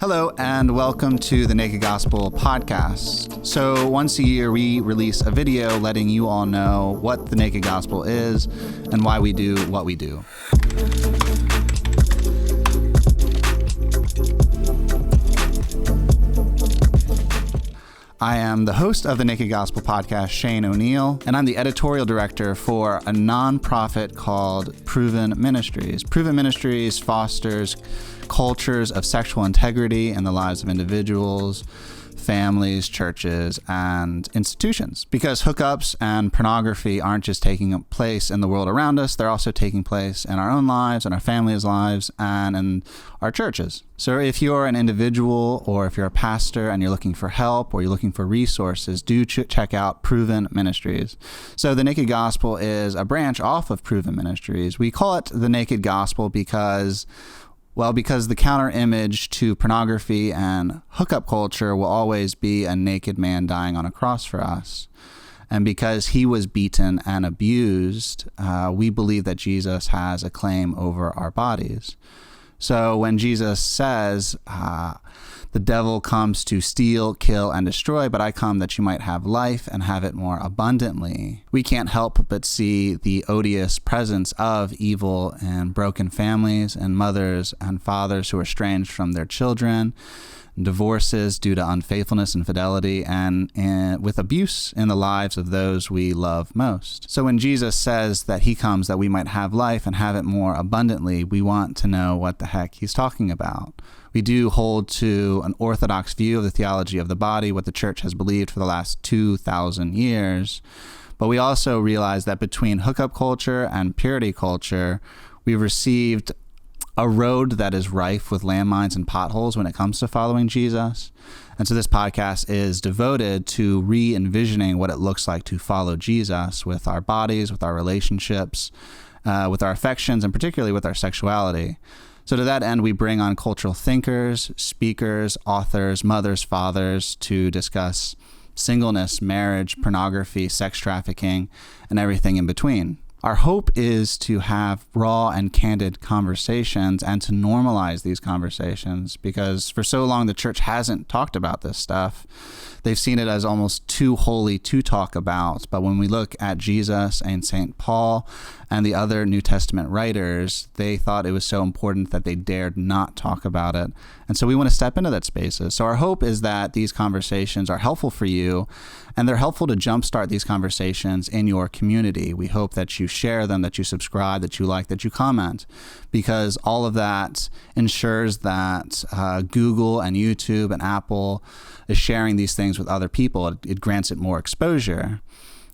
Hello, and welcome to the Naked Gospel podcast. So once a year, we release a video letting you all know what the Naked Gospel is and why we do what we do. I am the host of the Naked Gospel podcast, Shane O'Neill, and I'm the editorial director for a nonprofit called Proven Ministries. Proven Ministries fosters cultures of sexual integrity in the lives of individuals, families, churches, and institutions. Because hookups and pornography aren't just taking place in the world around us, they're also taking place in our own lives, in our families' lives, and in our churches. So if you're an individual or if you're a pastor and you're looking for help or you're looking for resources, do check out Proven Ministries. So the Naked Gospel is a branch off of Proven Ministries. We call it the Naked Gospel because the counter image to pornography and hookup culture will always be a naked man dying on a cross for us. And because he was beaten and abused, we believe that Jesus has a claim over our bodies. So when Jesus says, the devil comes to steal, kill, and destroy, but I come that you might have life and have it more abundantly, we can't help but see the odious presence of evil in broken families and mothers and fathers who are estranged from their children, divorces due to unfaithfulness and infidelity, and with abuse in the lives of those we love most. So when Jesus says that he comes that we might have life and have it more abundantly, we want to know what the heck he's talking about. We do hold to an orthodox view of the theology of the body, what the church has believed for the last 2,000 years. But we also realize that between hookup culture and purity culture, we've received a road that is rife with landmines and potholes when it comes to following Jesus. And so this podcast is devoted to re-envisioning what it looks like to follow Jesus with our bodies, with our relationships, with our affections, and particularly with our sexuality. So to that end, we bring on cultural thinkers, speakers, authors, mothers, fathers to discuss singleness, marriage, pornography, sex trafficking, and everything in between. Our hope is to have raw and candid conversations and to normalize these conversations, because for so long the church hasn't talked about this stuff. They've seen it as almost too holy to talk about. But when we look at Jesus and St. Paul and the other New Testament writers, they thought it was so important that they dared not talk about it. And so we want to step into that spaces. So our hope is that these conversations are helpful for you, and they're helpful to jumpstart these conversations in your community. We hope that you share them, that you subscribe, that you like, that you comment, because all of that ensures that Google and YouTube and Apple is sharing these things with other people. It grants it more exposure.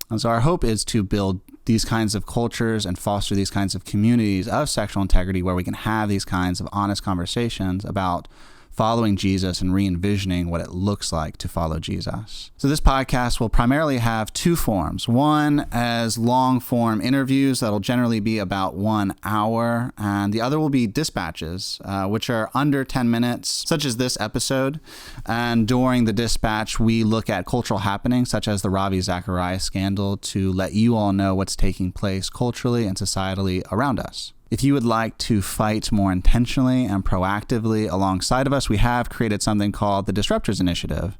And so our hope is to build these kinds of cultures and foster these kinds of communities of sexual integrity where we can have these kinds of honest conversations about following Jesus and re-envisioning what it looks like to follow Jesus. So this podcast will primarily have two forms. One as long-form interviews that'll generally be about 1 hour, and the other will be dispatches, which are under 10 minutes, such as this episode. And during the dispatch, we look at cultural happenings, such as the Ravi Zacharias scandal, to let you all know what's taking place culturally and societally around us. If you would like to fight more intentionally and proactively alongside of us, we have created something called the Disruptors Initiative.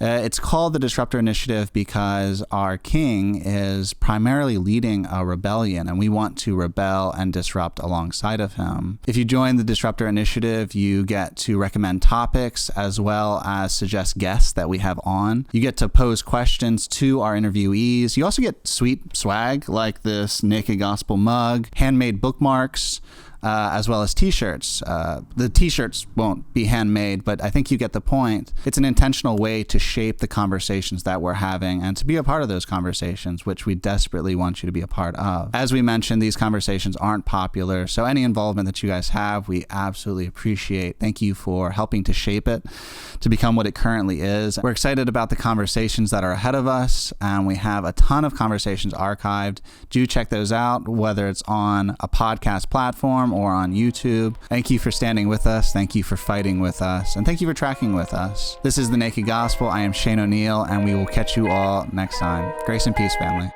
It's called the Disruptor Initiative because our king is primarily leading a rebellion, and we want to rebel and disrupt alongside of him. If you join the Disruptor Initiative, you get to recommend topics as well as suggest guests that we have on. You get to pose questions to our interviewees. You also get sweet swag like this Naked Gospel mug, handmade bookmarks, as well as t-shirts. The t-shirts won't be handmade, but I think you get the point. It's an intentional way to shape the conversations that we're having and to be a part of those conversations, which we desperately want you to be a part of. As we mentioned, these conversations aren't popular, so any involvement that you guys have, we absolutely appreciate. Thank you for helping to shape it to become what it currently is. We're excited about the conversations that are ahead of us, and we have a ton of conversations archived. Do check those out, whether it's on a podcast platform or on YouTube. Thank you for standing with us. Thank you for fighting with us. And thank you for tracking with us. This is The Naked Gospel. I am Shane O'Neill, and we will catch you all next time. Grace and peace, family.